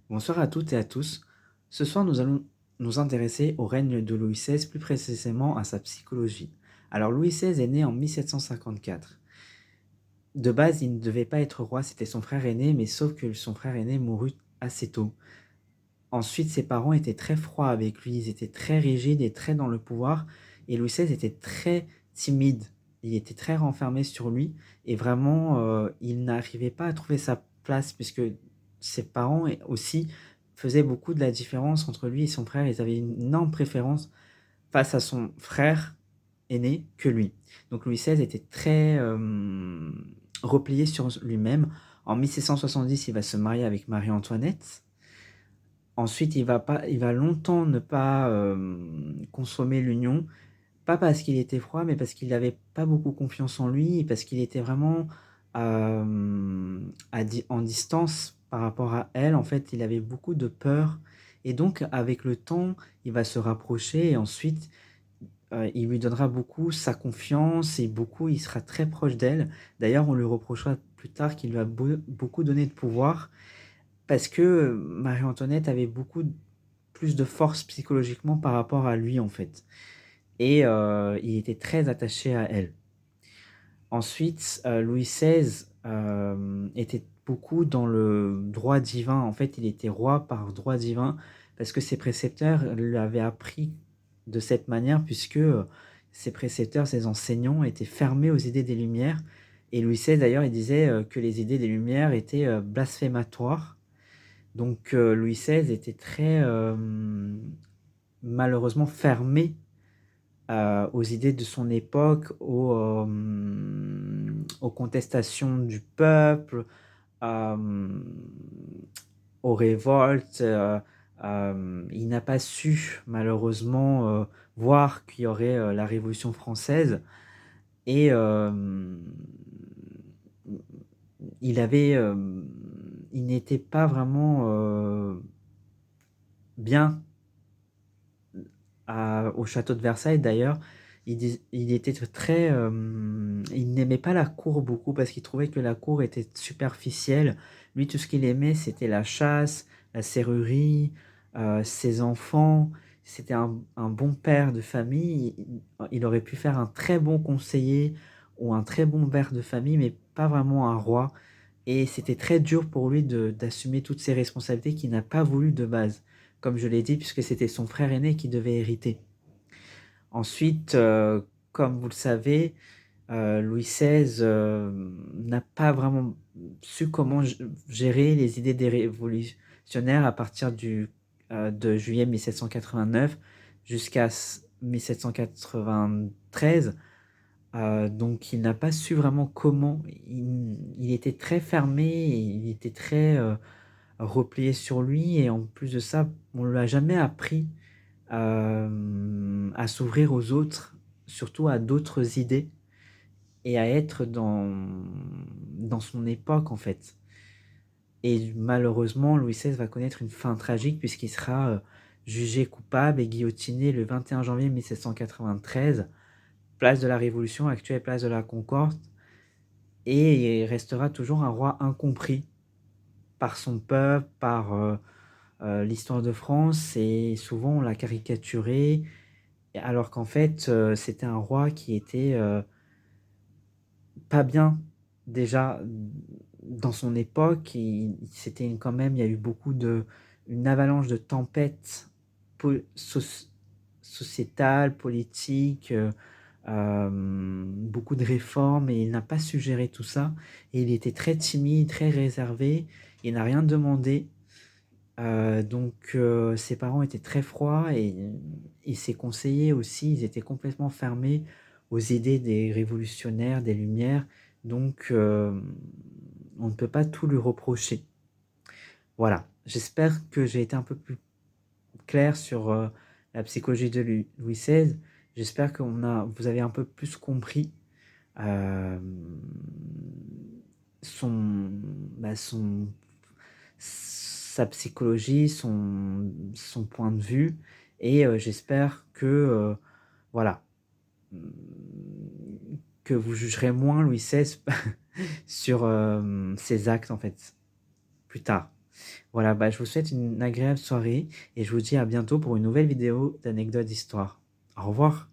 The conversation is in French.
Bonsoir à toutes et à tous. Ce soir, nous allons nous intéresser au règne de Louis XVI, plus précisément à sa psychologie. Alors, Louis XVI est né en 1754. De base, il ne devait pas être roi, c'était son frère aîné, mais sauf que son frère aîné mourut assez tôt. Ensuite, ses parents étaient très froids avec lui, ils étaient très rigides et très dans le pouvoir, et Louis XVI était très timide. Il était très renfermé sur lui, et vraiment, il n'arrivait pas à trouver sa place, puisque ses parents aussi faisaient beaucoup de la différence entre lui et son frère. Ils avaient une énorme préférence face à son frère aîné que lui. Donc Louis XVI était très replié sur lui-même. En 1770, il va se marier avec Marie-Antoinette. Ensuite, il va longtemps ne pas consommer l'union, pas parce qu'il était froid, mais parce qu'il n'avait pas beaucoup confiance en lui, et parce qu'il était vraiment en distance par rapport à elle. En fait, il avait beaucoup de peur. Et donc, avec le temps, il va se rapprocher et ensuite, il lui donnera beaucoup sa confiance et beaucoup, il sera très proche d'elle. D'ailleurs, on lui reprochera plus tard qu'il lui a beaucoup donné de pouvoir parce que Marie-Antoinette avait beaucoup plus de force psychologiquement par rapport à lui, en fait. Et il était très attaché à elle. Ensuite, Louis XVI était beaucoup dans le droit divin. En fait, il était roi par droit divin parce que ses précepteurs lui avaient appris de cette manière, puisque ses précepteurs, ses enseignants étaient fermés aux idées des Lumières. Et Louis XVI, d'ailleurs, il disait que les idées des Lumières étaient blasphématoires. Donc Louis XVI était très malheureusement fermé aux idées de son époque, aux contestations du peuple, hem, aux révoltes. Il n'a pas su malheureusement voir qu'il y aurait la Révolution française et il n'était pas vraiment bien au château de Versailles. D'ailleurs, il était très, il n'aimait pas la cour beaucoup parce qu'il trouvait que la cour était superficielle. Lui, tout ce qu'il aimait, c'était la chasse, la serrurerie, ses enfants. C'était un bon père de famille. Il aurait pu faire un très bon conseiller ou un très bon père de famille, mais pas vraiment un roi. Et c'était très dur pour lui d'assumer toutes ces responsabilités qu'il n'a pas voulu de base, comme je l'ai dit, puisque c'était son frère aîné qui devait hériter. Ensuite, comme vous le savez, Louis XVI n'a pas vraiment su comment gérer les idées des révolutionnaires à partir de juillet 1789 jusqu'à 1793. Donc il n'a pas su vraiment comment. Il était très fermé, et il était très replié sur lui, et en plus de ça, on ne lui a jamais appris à s'ouvrir aux autres, surtout à d'autres idées, et à être dans son époque, en fait. Et malheureusement, Louis XVI va connaître une fin tragique puisqu'il sera jugé coupable et guillotiné le 21 janvier 1793, place de la Révolution, actuelle place de la Concorde, et il restera toujours un roi incompris par son peuple, par l'histoire de France, et souvent on l'a caricaturé, alors qu'en fait c'était un roi qui était pas bien déjà dans son époque. Quand même, il y a eu une avalanche de tempêtes sociétales, politiques, beaucoup de réformes, et il n'a pas su gérer tout ça. Et il était très timide, très réservé, il n'a rien demandé. Donc ses parents étaient très froids, et ses conseillers aussi, ils étaient complètement fermés aux idées des révolutionnaires, des Lumières. Donc on ne peut pas tout lui reprocher. Voilà, j'espère que j'ai été un peu plus clair sur la psychologie de Louis XVI. J'espère que vous avez un peu plus compris euh, son, bah, sa psychologie, son point de vue, et j'espère que, voilà, mmh, que vous jugerez moins Louis XVI sur, ses actes, en fait, plus tard. Voilà, bah, je vous souhaite une agréable soirée et je vous dis à bientôt pour une nouvelle vidéo d'anecdotes d'histoire. Au revoir.